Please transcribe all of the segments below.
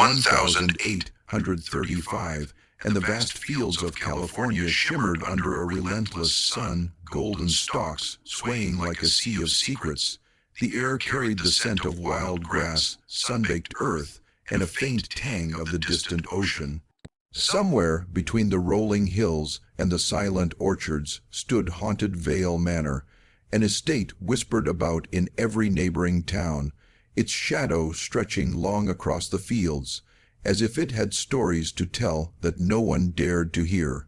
1835, and the vast fields of California shimmered under a relentless sun, golden stalks swaying like a sea of secrets. The air carried the scent of wild grass, sun-baked earth, and a faint tang of the distant ocean. Somewhere between the rolling hills and the silent orchards stood Haunted Vale Manor, an estate whispered about in every neighboring town, its shadow stretching long across the fields, as if it had stories to tell that no one dared to hear.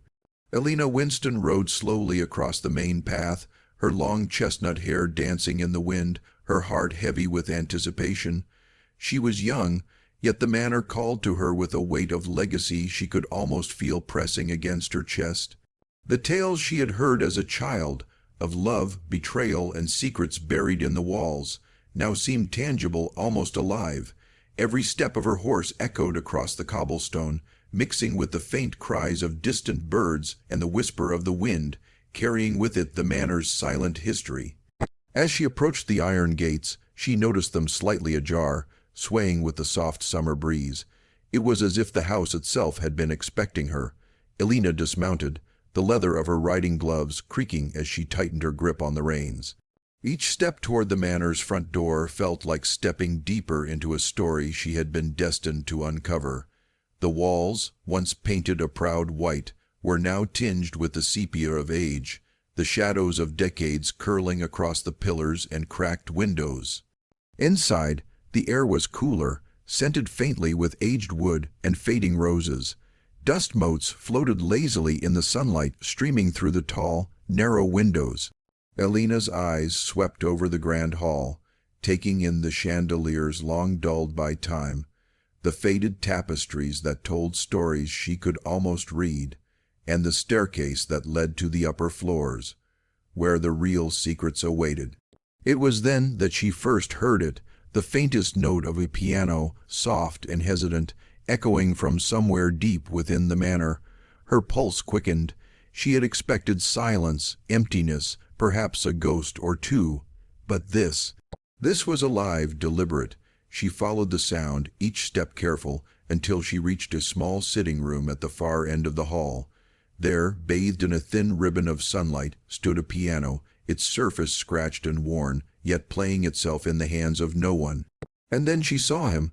Elena Winston rode slowly across the main path, her long chestnut hair dancing in the wind, her heart heavy with anticipation. She was young, yet the manor called to her with a weight of legacy she could almost feel pressing against her chest. The tales she had heard as a child, of love, betrayal, and secrets buried in the walls, now seemed tangible, almost alive. Every step of her horse echoed across the cobblestone, mixing with the faint cries of distant birds and the whisper of the wind, carrying with it the manor's silent history. As she approached the iron gates, she noticed them slightly ajar, swaying with the soft summer breeze. It was as if the house itself had been expecting her. Elena dismounted, the leather of her riding gloves creaking as she tightened her grip on the reins. Each step toward the manor's front door felt like stepping deeper into a story she had been destined to uncover. The walls, once painted a proud white, were now tinged with the sepia of age, the shadows of decades curling across the pillars and cracked windows. Inside, the air was cooler, scented faintly with aged wood and fading roses. Dust motes floated lazily in the sunlight streaming through the tall, narrow windows. Elena's eyes swept over the grand hall, taking in the chandeliers long dulled by time, the faded tapestries that told stories she could almost read, and the staircase that led to the upper floors, where the real secrets awaited. It was then that she first heard it, the faintest note of a piano, soft and hesitant, echoing from somewhere deep within the manor. Her pulse quickened. She had expected silence, emptiness, perhaps a ghost or two. But this was alive, deliberate. She followed the sound, each step careful, until she reached a small sitting room at the far end of the hall. There, bathed in a thin ribbon of sunlight, stood a piano, its surface scratched and worn, yet playing itself in the hands of no one. And then she saw him,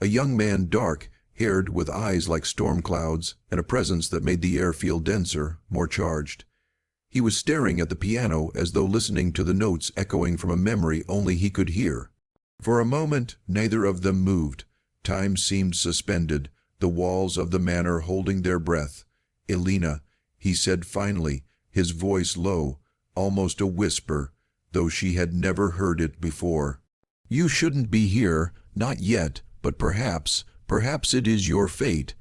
a young man, dark-haired, with eyes like storm clouds, and a presence that made the air feel denser, more charged. He was staring at the piano as though listening to the notes echoing from a memory only he could hear. For a moment, neither of them moved. Time seemed suspended, the walls of the manor holding their breath. "Elena," he said finally, his voice low, almost a whisper, though she had never heard it before. "You shouldn't be here, not yet, but perhaps it is your fate."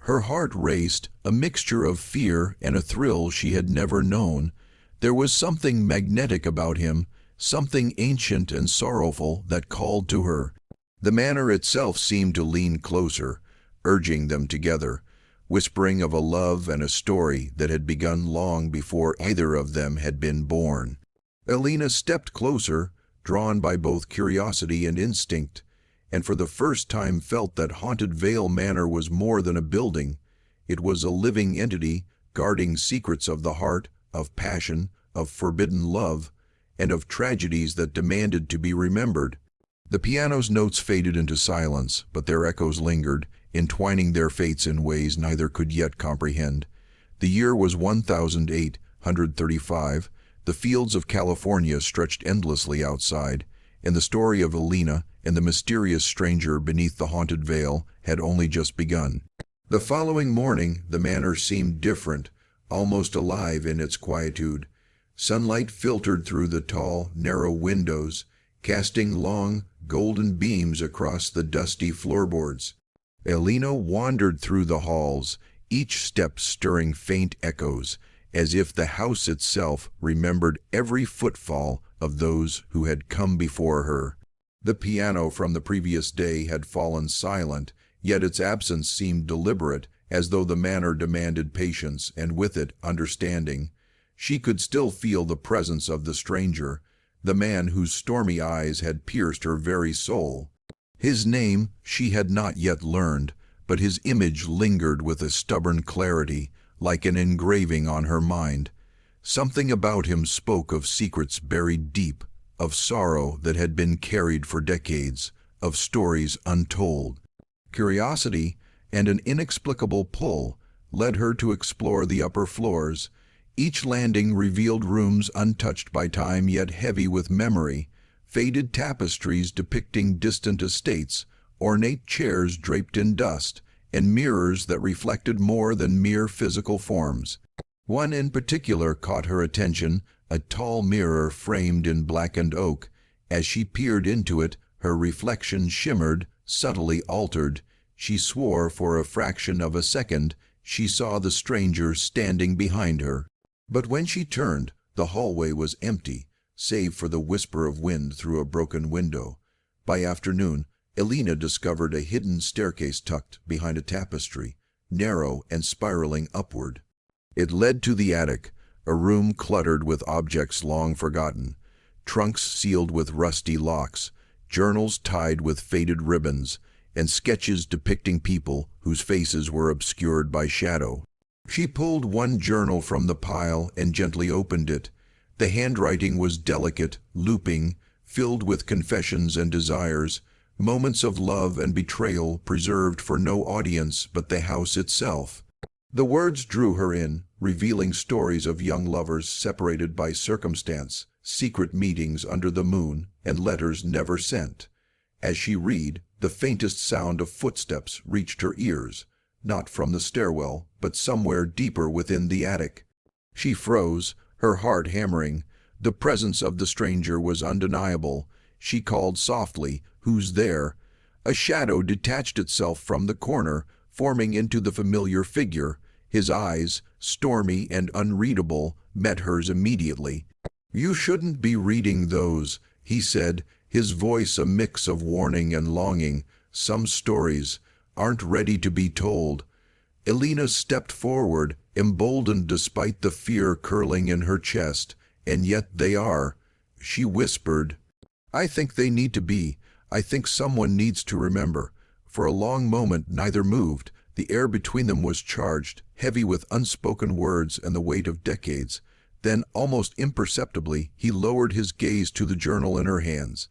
Her heart raced, a mixture of fear and a thrill she had never known. There was something magnetic about him, something ancient and sorrowful that called to her. The manor itself seemed to lean closer, urging them together, whispering of a love and a story that had begun long before either of them had been born. Elena stepped closer, drawn by both curiosity and instinct, and for the first time felt that Haunted Vale Manor was more than a building. It was a living entity, guarding secrets of the heart, of passion, of forbidden love, and of tragedies that demanded to be remembered. The piano's notes faded into silence, but their echoes lingered, entwining their fates in ways neither could yet comprehend. The year was 1835. The fields of California stretched endlessly outside, and the story of Elena and the mysterious stranger beneath the haunted veil had only just begun. The following morning, the manor seemed different, almost alive in its quietude. Sunlight filtered through the tall, narrow windows, casting long, golden beams across the dusty floorboards. Elena wandered through the halls, each step stirring faint echoes, as if the house itself remembered every footfall of those who had come before her. The piano from the previous day had fallen silent, yet its absence seemed deliberate, as though the manor demanded patience, and with it, understanding. She could still feel the presence of the stranger, the man whose stormy eyes had pierced her very soul. His name she had not yet learned, but his image lingered with a stubborn clarity, like an engraving on her mind. Something about him spoke of secrets buried deep, of sorrow that had been carried for decades, of stories untold. Curiosity and an inexplicable pull led her to explore the upper floors. Each landing revealed rooms untouched by time yet heavy with memory, faded tapestries depicting distant estates, ornate chairs draped in dust, and mirrors that reflected more than mere physical forms. One in particular caught her attention, a tall mirror framed in blackened oak. As she peered into it, her reflection shimmered, subtly altered. She swore for a fraction of a second she saw the stranger standing behind her. But when she turned, the hallway was empty, save for the whisper of wind through a broken window. By afternoon, Elena discovered a hidden staircase tucked behind a tapestry, narrow and spiraling upward. It led to the attic, a room cluttered with objects long forgotten, trunks sealed with rusty locks, journals tied with faded ribbons, and sketches depicting people whose faces were obscured by shadow. She pulled one journal from the pile and gently opened it. The handwriting was delicate, looping, filled with confessions and desires, moments of love and betrayal preserved for no audience but the house itself. The words drew her in, revealing stories of young lovers separated by circumstance, secret meetings under the moon, and letters never sent. As she read, the faintest sound of footsteps reached her ears, not from the stairwell, but somewhere deeper within the attic. She froze, her heart hammering. The presence of the stranger was undeniable. She called softly, "Who's there?" A shadow detached itself from the corner, forming into the familiar figure. His eyes, stormy and unreadable, met hers immediately. "You shouldn't be reading those," he said, his voice a mix of warning and longing. "Some stories aren't ready to be told." Elena stepped forward, emboldened despite the fear curling in her chest. "And yet they are," she whispered. "I think they need to be. I think someone needs to remember." For a long moment neither moved. The air between them was charged, heavy with unspoken words and the weight of decades. Then, almost imperceptibly, he lowered his gaze to the journal in her hands.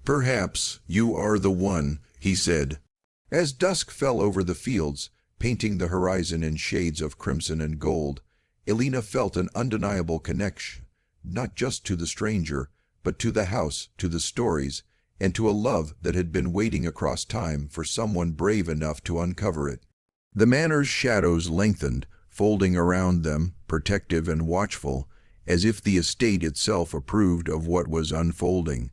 "Perhaps you are the one," he said. As dusk fell over the fields, painting the horizon in shades of crimson and gold, Elena felt an undeniable connection, not just to the stranger, but to the house, to the stories, and to a love that had been waiting across time for someone brave enough to uncover it. The manor's shadows lengthened, folding around them, protective and watchful, as if the estate itself approved of what was unfolding.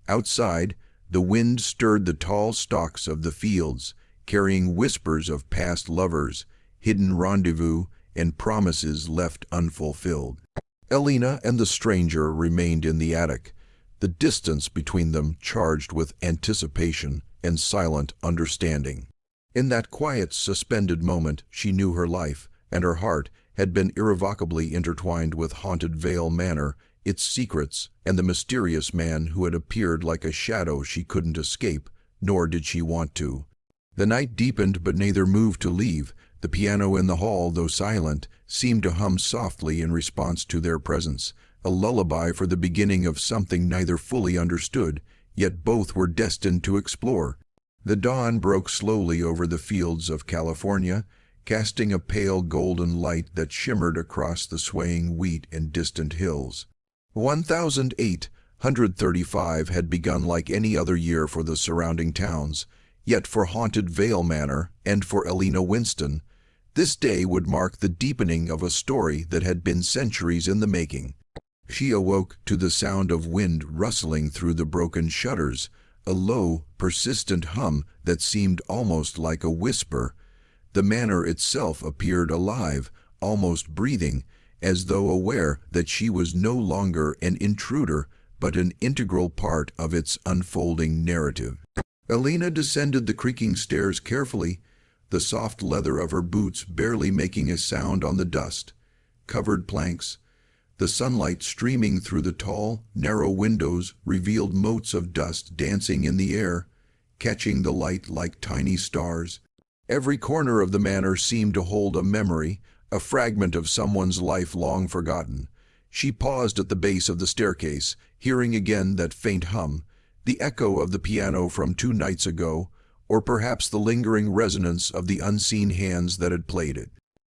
Outside, the wind stirred the tall stalks of the fields, carrying whispers of past lovers, hidden rendezvous, and promises left unfulfilled. Elena and the stranger remained in the attic, the distance between them charged with anticipation and silent understanding. In that quiet, suspended moment, she knew her life, and her heart had been irrevocably intertwined with Haunted Vale Manor, its secrets, and the mysterious man who had appeared like a shadow she couldn't escape, nor did she want to. The night deepened, but neither moved to leave. The piano in the hall, though silent, seemed to hum softly in response to their presence, a lullaby for the beginning of something neither fully understood, yet both were destined to explore. The dawn broke slowly over the fields of California, casting a pale golden light that shimmered across the swaying wheat and distant hills. 1835 had begun like any other year for the surrounding towns, yet for Haunted Vale Manor, and for Elena Winston, this day would mark the deepening of a story that had been centuries in the making. She awoke to the sound of wind rustling through the broken shutters, a low, persistent hum that seemed almost like a whisper. The manor itself appeared alive, almost breathing, as though aware that she was no longer an intruder, but an integral part of its unfolding narrative. Elena descended the creaking stairs carefully, the soft leather of her boots barely making a sound on the dust-covered planks. The sunlight streaming through the tall, narrow windows revealed motes of dust dancing in the air, catching the light like tiny stars. Every corner of the manor seemed to hold a memory, a fragment of someone's life long forgotten. She paused at the base of the staircase, hearing again that faint hum, the echo of the piano from 2 nights ago, or perhaps the lingering resonance of the unseen hands that had played it.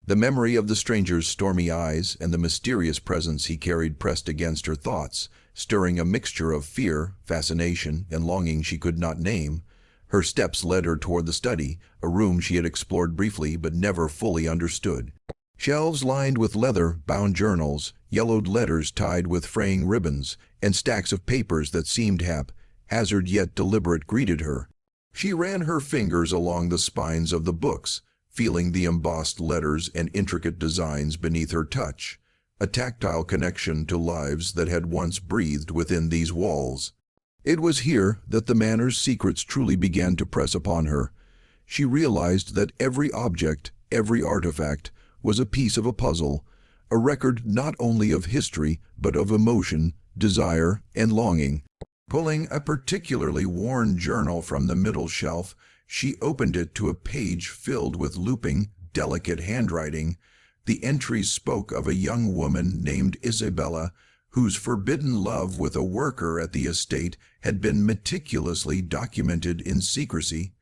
The memory of the stranger's stormy eyes and the mysterious presence he carried pressed against her thoughts, stirring a mixture of fear, fascination, and longing she could not name. Her steps led her toward the study, a room she had explored briefly but never fully understood. Shelves lined with leather-bound journals, yellowed letters tied with fraying ribbons, and stacks of papers that seemed haphazard yet deliberate greeted her. She ran her fingers along the spines of the books, feeling the embossed letters and intricate designs beneath her touch, a tactile connection to lives that had once breathed within these walls. It was here that the manor's secrets truly began to press upon her. She realized that every object, every artifact, was a piece of a puzzle, a record not only of history but of emotion, desire, and longing. Pulling a particularly worn journal from the middle shelf, she opened it to a page filled with looping, delicate handwriting. The entries spoke of a young woman named Isabella, whose forbidden love with a worker at the estate had been meticulously documented in secrecy.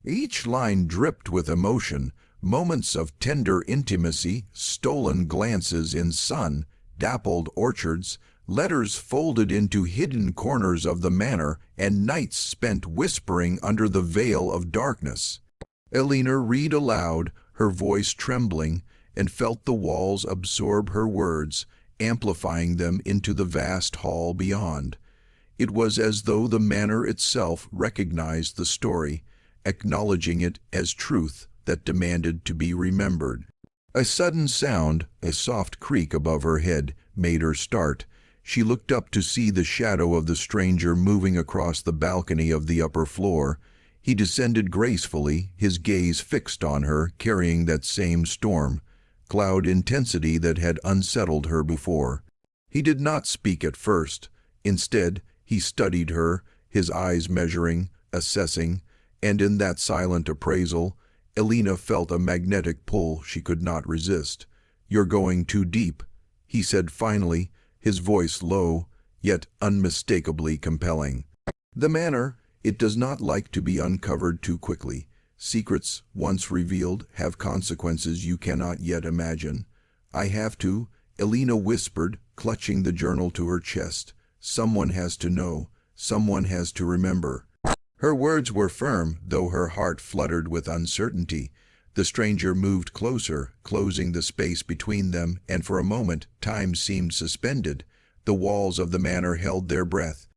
Each line dripped with emotion, moments of tender intimacy, stolen glances in sun-dappled orchards, letters folded into hidden corners of the manor, and nights spent whispering under the veil of darkness. Elena read aloud, her voice trembling, and felt the walls absorb her words, amplifying them into the vast hall beyond. It was as though the manor itself recognized the story, acknowledging it as truth that demanded to be remembered. A sudden sound, a soft creak above her head, made her start. She looked up to see the shadow of the stranger moving across the balcony of the upper floor. He descended gracefully, his gaze fixed on her, carrying that same storm-cloud intensity that had unsettled her before. He did not speak at first. Instead, he studied her, his eyes measuring, assessing, and in that silent appraisal, Elena felt a magnetic pull she could not resist. "You're going too deep," he said finally, his voice low, yet unmistakably compelling. "The manor, it does not like to be uncovered too quickly. Secrets, once revealed, have consequences you cannot yet imagine." "I have to," Elena whispered, clutching the journal to her chest. "Someone has to know. Someone has to remember." Her words were firm, though her heart fluttered with uncertainty. The stranger moved closer, closing the space between them, and for a moment time seemed suspended. The walls of the manor held their breath.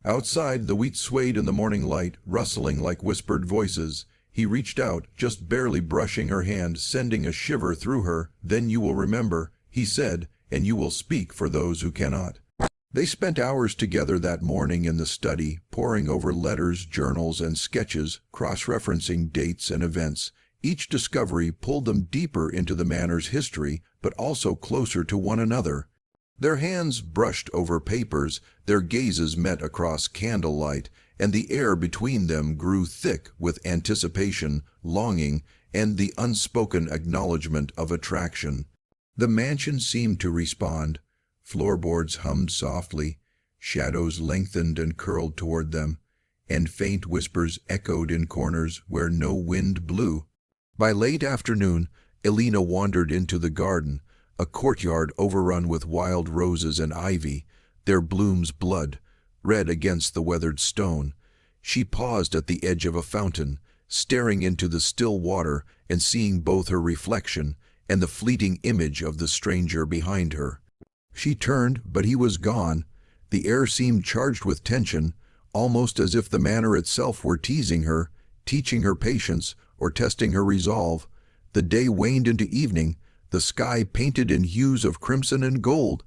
Outside, the wheat swayed in the morning light, rustling like whispered voices. He reached out, just barely brushing her hand, sending a shiver through her. "Then you will remember," he said, "and you will speak for those who cannot." They spent hours together that morning in the study, poring over letters, journals, and sketches, cross-referencing dates and events. Each discovery pulled them deeper into the manor's history, but also closer to one another. Their hands brushed over papers, their gazes met across candlelight, and the air between them grew thick with anticipation, longing, and the unspoken acknowledgement of attraction. The mansion seemed to respond. Floorboards hummed softly, shadows lengthened and curled toward them, and faint whispers echoed in corners where no wind blew. By late afternoon, Elena wandered into the garden, a courtyard overrun with wild roses and ivy, their blooms blood, red against the weathered stone. She paused at the edge of a fountain, staring into the still water and seeing both her reflection and the fleeting image of the stranger behind her. She turned, but he was gone. The air seemed charged with tension, almost as if the manor itself were teasing her, teaching her patience, or testing her resolve. The day waned into evening, the sky painted in hues of crimson and gold.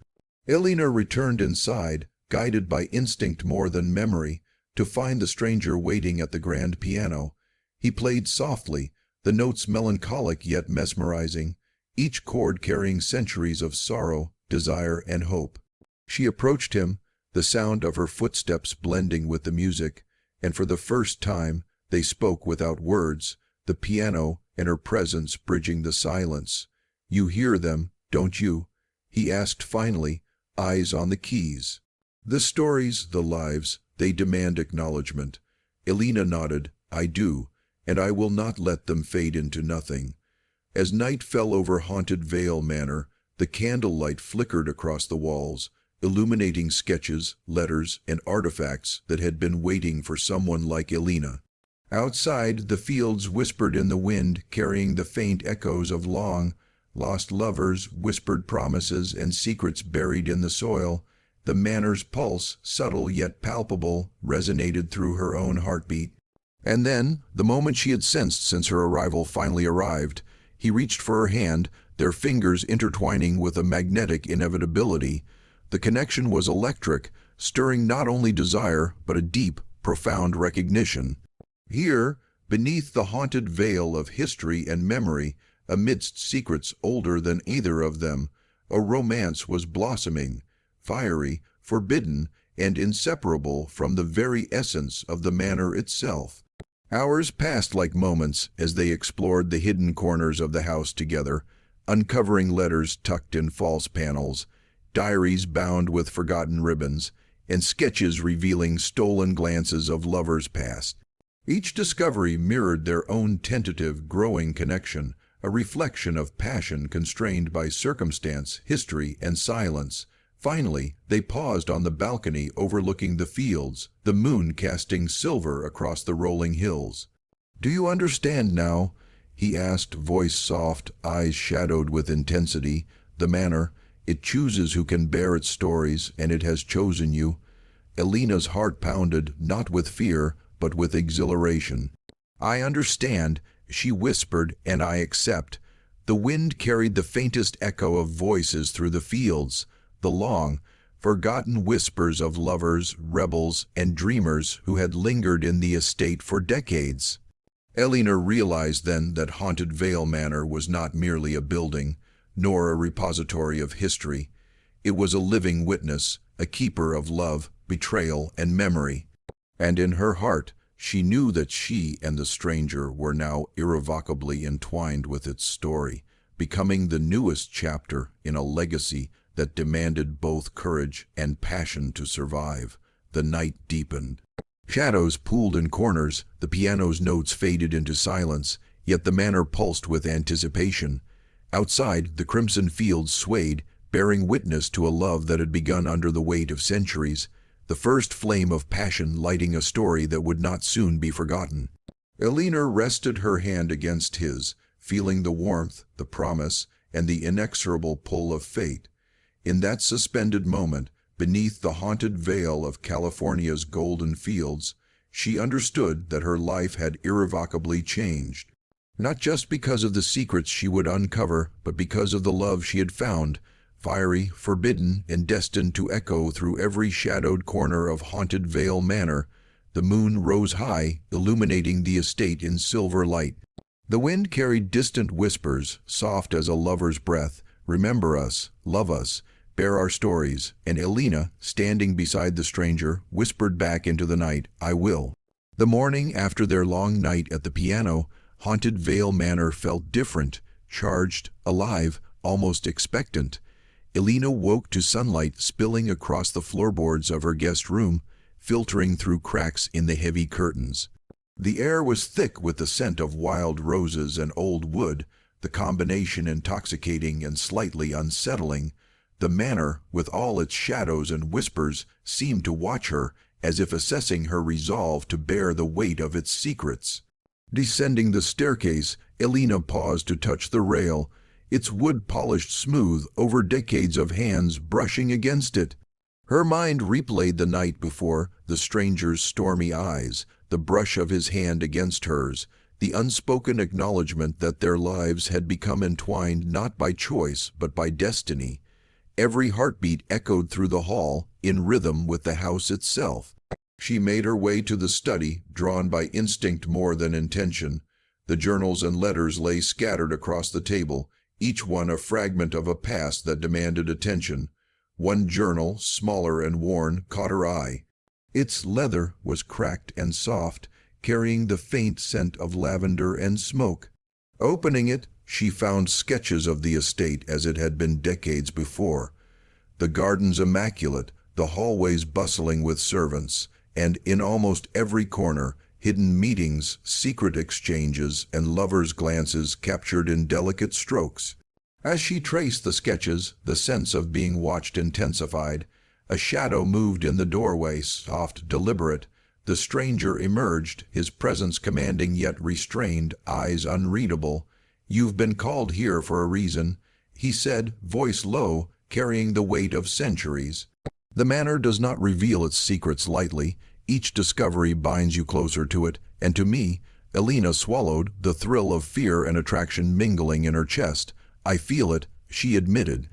Elena returned inside, guided by instinct more than memory, to find the stranger waiting at the grand piano. He played softly, the notes melancholic yet mesmerizing, each chord carrying centuries of sorrow, desire, and hope. She approached him, the sound of her footsteps blending with the music, and for the first time they spoke without words, the piano and her presence bridging the silence. "You hear them, don't you?" he asked finally, eyes on the keys. "The stories, the lives, they demand acknowledgement." Elena nodded. "I do, and I will not let them fade into nothing." As night fell over Haunted Vale Manor, the candlelight flickered across the walls, illuminating sketches, letters, and artifacts that had been waiting for someone like Elena. Outside, the fields whispered in the wind, carrying the faint echoes of long, lost lovers, whispered promises, and secrets buried in the soil. The manor's pulse, subtle yet palpable, resonated through her own heartbeat. And then, the moment she had sensed since her arrival finally arrived, he reached for her hand, their fingers intertwining with a magnetic inevitability. The connection was electric, stirring not only desire, but a deep, profound recognition. Here, beneath the haunted veil of history and memory, amidst secrets older than either of them, a romance was blossoming, fiery, forbidden, and inseparable from the very essence of the manor itself. Hours passed like moments as they explored the hidden corners of the house together, uncovering letters tucked in false panels, diaries bound with forgotten ribbons, and sketches revealing stolen glances of lovers past. Each discovery mirrored their own tentative, growing connection, a reflection of passion constrained by circumstance, history, and silence. Finally, they paused on the balcony overlooking the fields, the moon casting silver across the rolling hills. "Do you understand now?" he asked, voice soft, eyes shadowed with intensity. "The manor, it chooses who can bear its stories, and it has chosen you." Elena's heart pounded, not with fear, but with exhilaration. "I understand," she whispered, "and I accept." The wind carried the faintest echo of voices through the fields, the long, forgotten whispers of lovers, rebels, and dreamers who had lingered in the estate for decades. Elena realized then that Haunted Vale Manor was not merely a building, nor a repository of history. It was a living witness, a keeper of love, betrayal, and memory. And in her heart, she knew that she and the stranger were now irrevocably entwined with its story, becoming the newest chapter in a legacy that demanded both courage and passion to survive. The night deepened. Shadows pooled in corners, the piano's notes faded into silence, yet the manor pulsed with anticipation. Outside, the crimson fields swayed, bearing witness to a love that had begun under the weight of centuries, the first flame of passion lighting a story that would not soon be forgotten. Elena rested her hand against his, feeling the warmth, the promise, and the inexorable pull of fate. In that suspended moment, beneath the haunted veil of California's golden fields, she understood that her life had irrevocably changed. Not just because of the secrets she would uncover, but because of the love she had found, fiery, forbidden, and destined to echo through every shadowed corner of Haunted Vale Manor. The moon rose high, illuminating the estate in silver light. The wind carried distant whispers, soft as a lover's breath. "Remember us, love us, bear our stories," and Elena, standing beside the stranger, whispered back into the night, "I will." The morning after their long night at the piano, Haunted Vale Manor felt different, charged, alive, almost expectant. Elena woke to sunlight spilling across the floorboards of her guest room, filtering through cracks in the heavy curtains. The air was thick with the scent of wild roses and old wood, the combination intoxicating and slightly unsettling. The manor, with all its shadows and whispers, seemed to watch her, as if assessing her resolve to bear the weight of its secrets. Descending the staircase, Elena paused to touch the rail, its wood polished smooth over decades of hands brushing against it. Her mind replayed the night before, the stranger's stormy eyes, the brush of his hand against hers, the unspoken acknowledgement that their lives had become entwined not by choice but by destiny. Every heartbeat echoed through the hall, in rhythm with the house itself. She made her way to the study, drawn by instinct more than intention. The journals and letters lay scattered across the table, each one a fragment of a past that demanded attention. One journal, smaller and worn, caught her eye. Its leather was cracked and soft, carrying the faint scent of lavender and smoke. Opening it, she found sketches of the estate as it had been decades before. The gardens immaculate, the hallways bustling with servants, and in almost every corner, hidden meetings, secret exchanges, and lovers' glances captured in delicate strokes. As she traced the sketches, the sense of being watched intensified. A shadow moved in the doorway, soft, deliberate. The stranger emerged, his presence commanding yet restrained, eyes unreadable. "You've been called here for a reason," he said, voice low, carrying the weight of centuries. The manor does not reveal its secrets lightly. Each discovery binds you closer to it, and to me, Elena swallowed, the thrill of fear and attraction mingling in her chest. "I feel it," she admitted.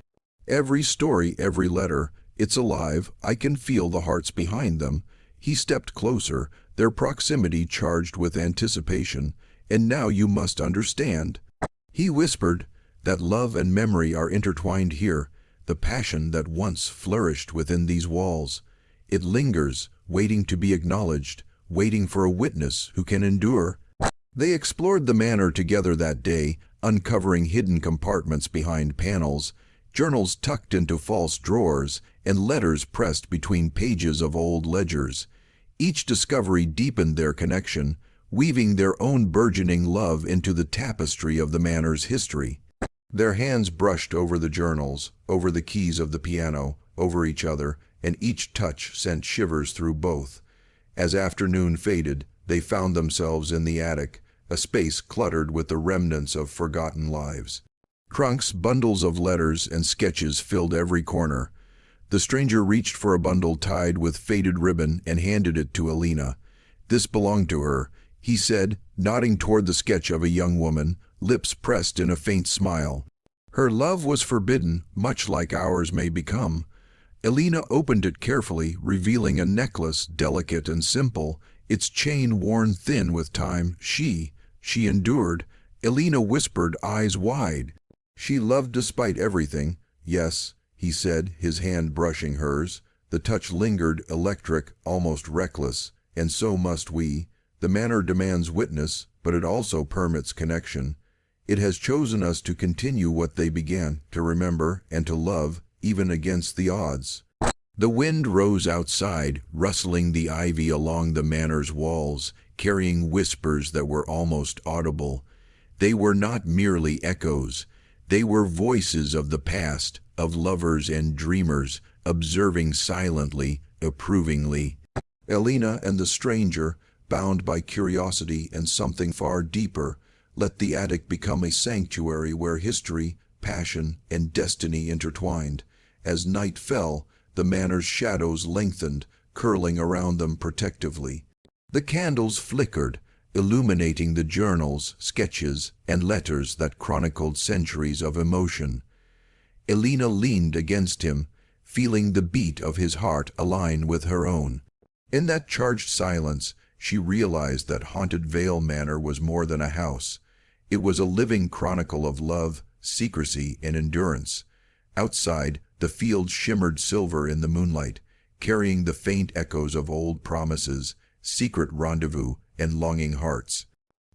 "Every story, every letter, it's alive. I can feel the hearts behind them." He stepped closer, their proximity charged with anticipation. "And now you must understand," he whispered, "that love and memory are intertwined here. The passion that once flourished within these walls. It lingers, waiting to be acknowledged, waiting for a witness who can endure." They explored the manor together that day, uncovering hidden compartments behind panels, journals tucked into false drawers, and letters pressed between pages of old ledgers. Each discovery deepened their connection, weaving their own burgeoning love into the tapestry of the manor's history. Their hands brushed over the journals, over the keys of the piano, over each other, and each touch sent shivers through both. As afternoon faded, they found themselves in the attic, a space cluttered with the remnants of forgotten lives. Trunks, bundles of letters, and sketches filled every corner. The stranger reached for a bundle tied with faded ribbon and handed it to Elena. "This belonged to her," he said, nodding toward the sketch of a young woman, lips pressed in a faint smile. "Her love was forbidden, much like ours may become." Elena opened it carefully, revealing a necklace, delicate and simple, its chain worn thin with time. She endured. Elena whispered, eyes wide. "She loved despite everything." "Yes," he said, his hand brushing hers. The touch lingered, electric, almost reckless. "And so must we. The manor demands witness, but it also permits connection. It has chosen us to continue what they began, to remember and to love, even against the odds." The wind rose outside, rustling the ivy along the manor's walls, carrying whispers that were almost audible. They were not merely echoes. They were voices of the past, of lovers and dreamers, observing silently, approvingly. Elena and the stranger, bound by curiosity and something far deeper, let the attic become a sanctuary where history, passion, and destiny intertwined. As night fell, the manor's shadows lengthened, curling around them protectively. The candles flickered, illuminating the journals, sketches, and letters that chronicled centuries of emotion. Elena leaned against him, feeling the beat of his heart align with her own. In that charged silence, she realized that Haunted Vale Manor was more than a house. It was a living chronicle of love, secrecy, and endurance. Outside, the fields shimmered silver in the moonlight, carrying the faint echoes of old promises, secret rendezvous, and longing hearts.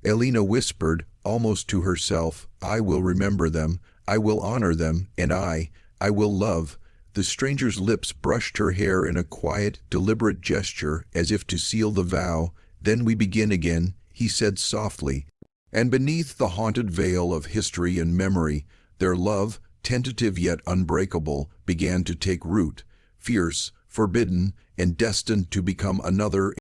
Elena whispered, almost to herself, "I will remember them, I will honor them, and I will love." The stranger's lips brushed her hair in a quiet, deliberate gesture as if to seal the vow. "Then we begin again," he said softly. And beneath the haunted veil of history and memory, their love, tentative yet unbreakable, began to take root, fierce, forbidden, and destined to become another